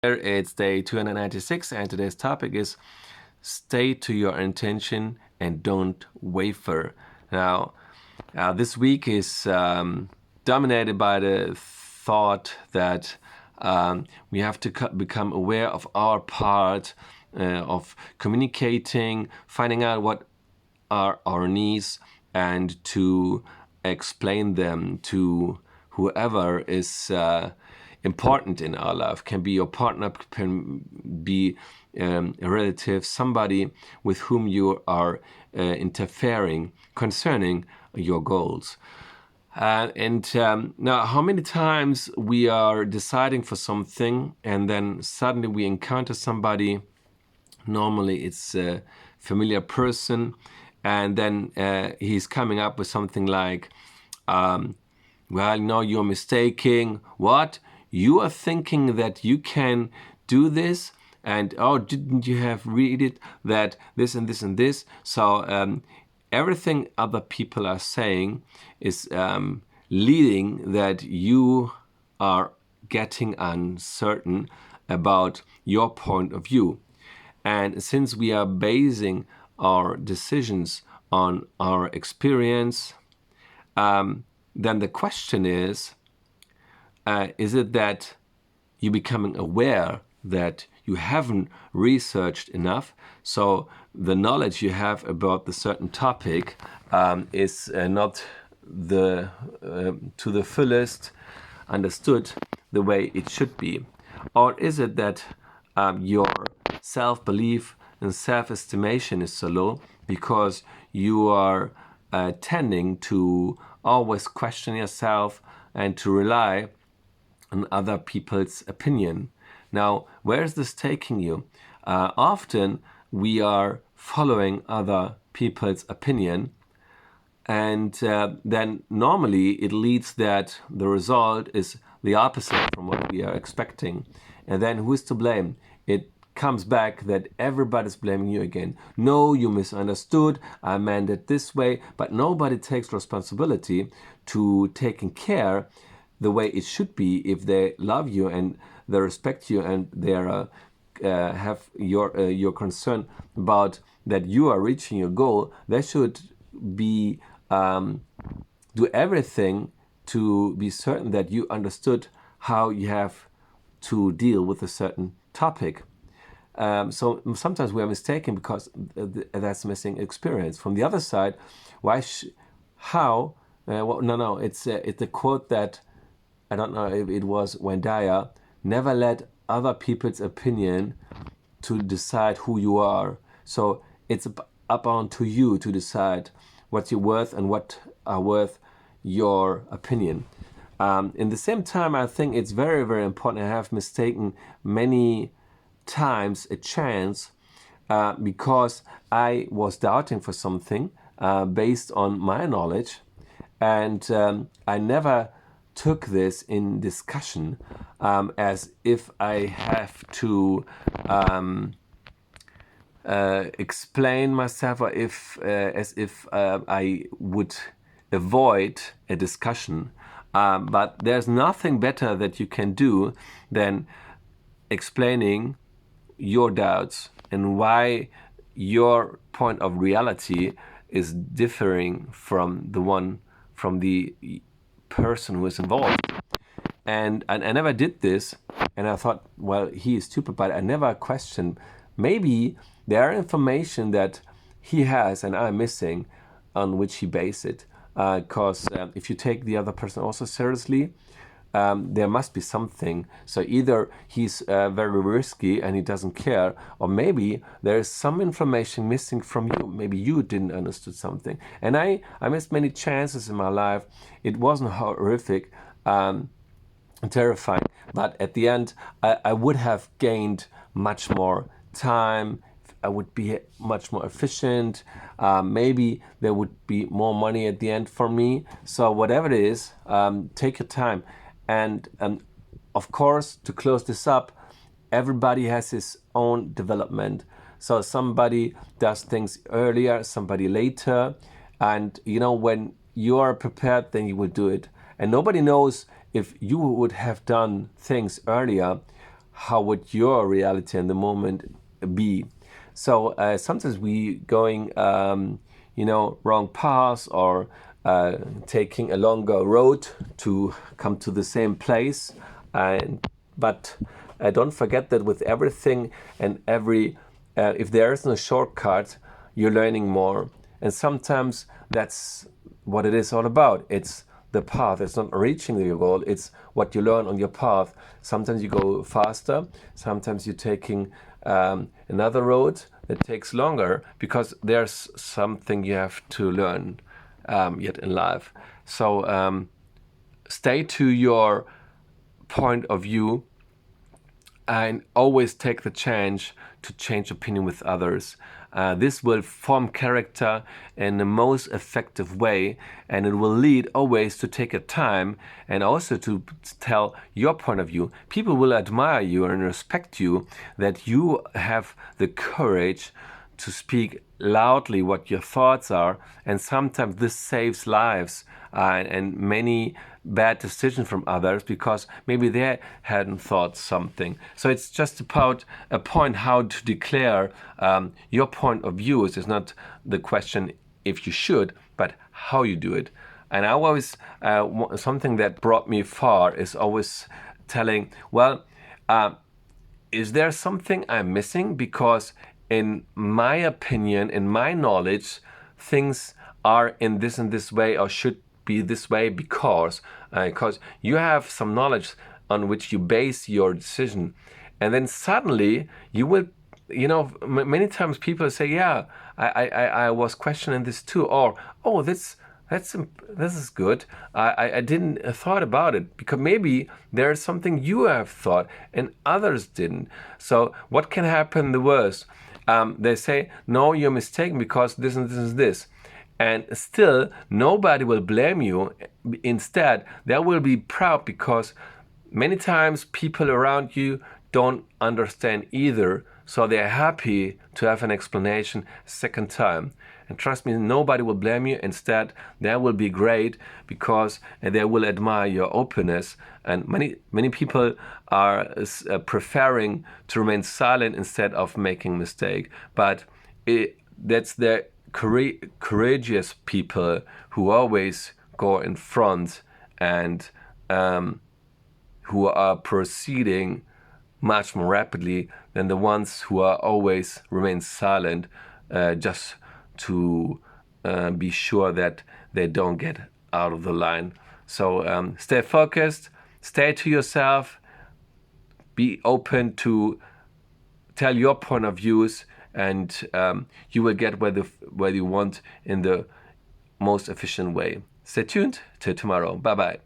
It's day 296, and today's topic is stay to your intention and don't waver. Now, this week is dominated by the thought that we have to become aware of our part of communicating, finding out what are our needs, and to explain them to whoever is important in our life. Can be your partner, can be a relative, somebody with whom you are interfering concerning your goals. Now, how many times we are deciding for something and then suddenly we encounter somebody, normally it's a familiar person, and then he's coming up with something like, well, no, you're mistaken. What? You are thinking that you can do this, and oh, didn't you have read it that this and this and this? So everything other people are saying is leading that you are getting uncertain about your point of view. And since we are basing our decisions on our experience, then the question is it that you're becoming aware that you haven't researched enough? So the knowledge you have about the certain topic is not to the fullest understood the way it should be? Or is it that your self-belief and self-estimation is so low because you are tending to always question yourself and to rely on other people's opinion? Now, where is this taking you? Often we are following other people's opinion, and then normally it leads that the result is the opposite from what we are expecting. And then who is to blame? It comes back that everybody's blaming you again. No, you misunderstood. I meant it this way. But nobody takes responsibility to taking care the way it should be. If they love you and they respect you and they have your concern about that you are reaching your goal, they should be do everything to be certain that you understood how you have to deal with a certain topic. So sometimes we are mistaken because that's missing experience. From the other side, it's a quote that, I don't know if it was Deiner, never let other people's opinion to decide who you are. So it's up onto you to decide what you're worth and what are worth your opinion. In the same time, I think it's very, very important. I have mistaken many times a chance because I was doubting for something based on my knowledge, and I never took this in discussion as if I have to explain myself, or as if I would avoid a discussion. But there's nothing better that you can do than explaining your doubts and why your point of reality is differing from the person who is involved. And I never did this, and I thought, well, he is stupid, but I never questioned. Maybe there are information that he has and I'm missing on which he based it. Because if you take the other person also seriously, there must be something. So either he's very risky and he doesn't care, or maybe there is some information missing from you. Maybe you didn't understood something. And I missed many chances in my life. It wasn't horrific, terrifying, but at the end I would have gained much more time. I would be much more efficient. Maybe there would be more money at the end for me. So whatever it is, take your time. And of course, to close this up, everybody has his own development. So somebody does things earlier, somebody later. And when you are prepared, then you will do it. And nobody knows if you would have done things earlier, how would your reality in the moment be? So sometimes we going, wrong paths, or taking a longer road to come to the same place. But don't forget that with everything and every, if there is no shortcut, you're learning more. And sometimes that's what it is all about. It's the path. It's not reaching your goal. It's what you learn on your path. Sometimes you go faster. Sometimes you're taking another road that takes longer because there's something you have to learn yet in life. So stay to your point of view and always take the chance to change opinion with others. This will form character in the most effective way, and it will lead always to take a time and also to tell your point of view. People will admire you and respect you that you have the courage to speak loudly what your thoughts are, and sometimes this saves lives and many bad decisions from others because maybe they hadn't thought something. So it's just about a point how to declare your point of view. It's not the question if you should, but how you do it. And I always, something that brought me far is always telling, well, is there something I'm missing? Because in my opinion, in my knowledge, things are in this and this way or should be this way because you have some knowledge on which you base your decision. And then suddenly you will, many times people say, yeah, I was questioning this too. Or, oh, this is good. I didn't thought about it because maybe there's something you have thought and others didn't. So what can happen the worst? They say, no, you're mistaken because this and this and this. And still, nobody will blame you. Instead, they will be proud because many times people around you don't understand either. So they're happy to have an explanation a second time. And trust me, nobody will blame you. Instead, they will be great because they will admire your openness. And many people are preferring to remain silent instead of making mistake. But that's the courageous people who always go in front and who are proceeding much more rapidly than the ones who are always remain silent just to be sure that they don't get out of the line. So stay focused, stay to yourself, be open to tell your point of views, and you will get where you want in the most efficient way. Stay tuned till tomorrow. Bye-bye.